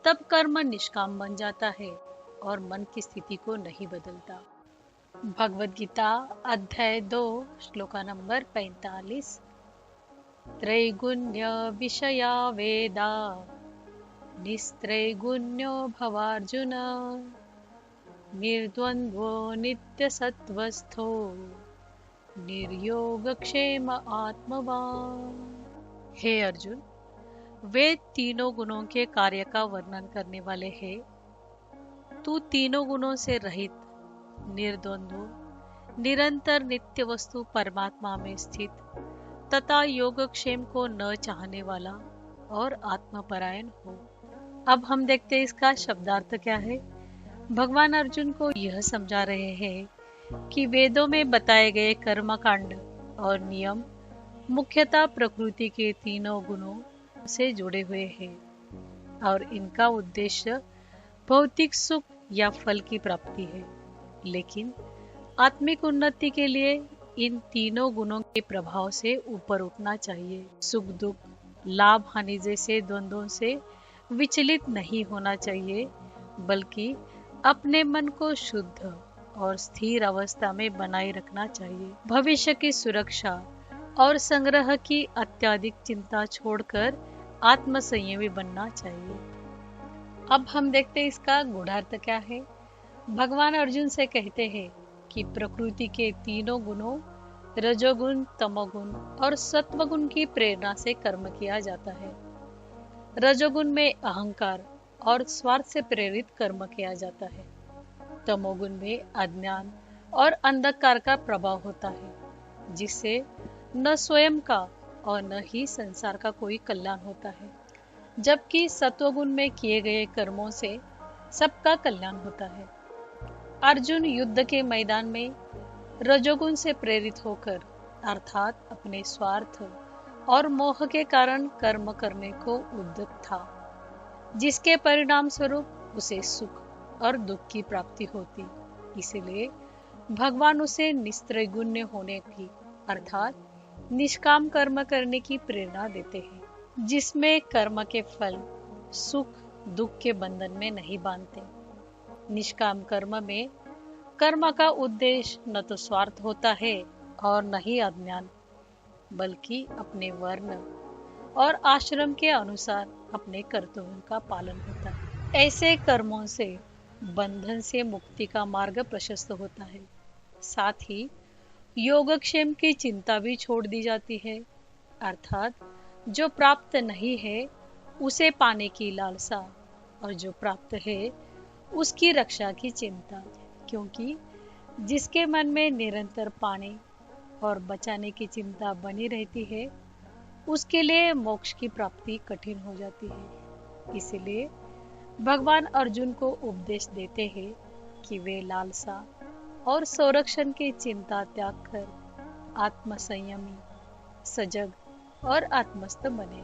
तब कर्म निष्काम बन जाता है और मन की स्थिति को नहीं बदलता। भगवत गीता अध्याय 2 श्लोका नंबर 45। त्रैगुण्य विषया वेदा निस्त्रैगुण्यो भवार्जुन निर्द्वन्द्वो नित्यसत्वस्थो निर्योगक्षेम आत्मवान। हे अर्जुन, वे तीनों गुणों के कार्य का वर्णन करने वाले हैं। तू तीनों गुणों से रहित, निर्द्वंद्व, निरंतर नित्य वस्तु परमात्मा में स्थित तथा योगक्षेम को न चाहने वाला और आत्मपरायण हो। अब हम देखते हैं इसका शब्दार्थ क्या है। भगवान अर्जुन को यह समझा रहे हैं कि वेदों में बताए गए कर्मकांड और नियम मुख्यतः प्रकृति के तीनों गुणों से जुड़े हुए हैं और इनका उद्देश्य भौतिक सुख या फल की प्राप्ति है। लेकिन आत्मिक उन्नति के लिए इन तीनों गुणों के प्रभाव से ऊपर उठना चाहिए। सुख दुख, लाभ हानि जैसे द्वंद्वों से विचलित नहीं होना चाहिए, बल्कि अपने मन को शुद्ध और स्थिर अवस्था में बनाए रखना चाहिए। भविष्य की सुरक्षा और संग्रह की अत्यधिक चिंता छोड़कर आत्म संयमी बनना चाहिए। अब हम देखते हैं इसका गूढ़ार्थ क्या है। भगवान अर्जुन से कहते हैं कि प्रकृति के तीनों गुणों रजोगुण, तमोगुण और सत्वगुण की प्रेरणा से कर्म किया जाता है। रजोगुण में अहंकार और स्वार्थ से प्रेरित कर्म किया जाता है। तमोगुण में अज्ञान और अंधकार का प्रभाव होता है, जिससे न स्वयं का और न ही संसार का कोई कल्याण होता है। जबकि सत्वगुण में किए गए कर्मों से सबका कल्याण होता है। अर्जुन युद्ध के मैदान में रजोगुण से प्रेरित होकर अर्थात अपने स्वार्थ और मोह के कारण कर्म करने को उद्यत था, जिसके परिणाम स्वरूप उसे सुख और दुख की प्राप्ति होती। इसलिए भगवान उसे निस्त्रैगुण्य होने की अर्थात निष्काम कर्म करने की प्रेरणा देते हैं, जिसमें कर्म के फल सुख दुख के बंधन में नहीं बांधते। निष्काम कर्म में कर्म का उद्देश्य न तो स्वार्थ होता है और न ही अज्ञान, बल्कि अपने वर्ण और आश्रम के अनुसार अपने कर्तव्यों का पालन होता है। ऐसे कर्मों से बंधन से मुक्ति का मार्ग प्रशस्त होता है। साथ ही योगक्षेम की चिंता भी छोड़ दी जाती है, अर्थात जो प्राप्त नहीं है उसे पाने की लालसा और जो प्राप्त है उसकी रक्षा की चिंता, क्योंकि जिसके मन में निरंतर पाने और बचाने की चिंता बनी रहती है उसके लिए मोक्ष की प्राप्ति कठिन हो जाती है। इसलिए भगवान अर्जुन को उपदेश देते हैं कि वे लालसा और संरक्षण की चिंता त्याग कर आत्म संयमी, सजग और आत्मस्थ बने।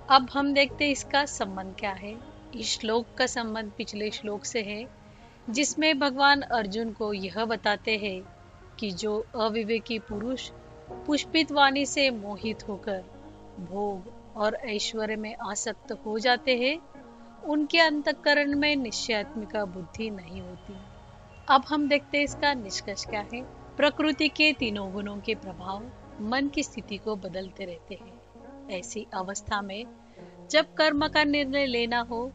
अब हम देखते हैं इसका संबंध क्या है। इस श्लोक का संबंध पिछले श्लोक से है, जिसमें भगवान अर्जुन को यह बताते हैं कि जो अविवेकी पुरुष पुष्पित वाणी से मोहित होकर भोग और ऐश्वर्य में आसक्त हो जाते हैं, उनके अंतःकरण में निश्चयात्मिका बुद्धि नहीं होती। अब हम देखते हैं इसका निष्कर्ष क्या है। प्रकृति के तीनों गुणों के प्रभाव मन की स्थिति को बदलते रहते हैं। ऐसी अवस्था में जब कर्म का निर्णय लेना हो,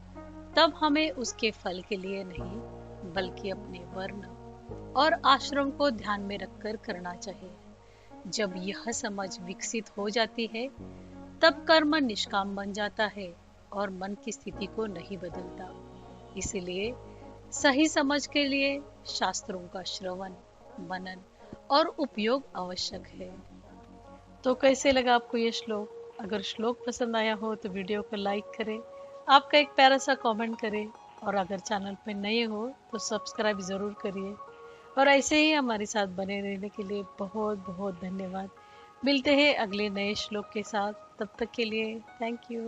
तब हमें उसके फल के लिए नहीं, बल्कि अपने वर्ण और आश्रम को ध्यान में रखकर करना चाहिए। जब यह समझ विकसित हो जाती है, तब कर्म निष्काम बन जाता है और मन की स्थिति को नहीं बदलता। इसलिए सही समझ के लिए शास्त्रों का श्रवण, मनन और उपयोग आवश्यक है। तो कैसे लगा आपको ये श्लोक? अगर श्लोक पसंद आया हो तो वीडियो को लाइक करें, आपका एक प्यारा सा कमेंट करें और अगर चैनल पर नए हो तो सब्सक्राइब ज़रूर करिए। और ऐसे ही हमारे साथ बने रहने के लिए बहुत बहुत धन्यवाद। मिलते हैं अगले नए श्लोक के साथ, तब तक के लिए थैंक यू।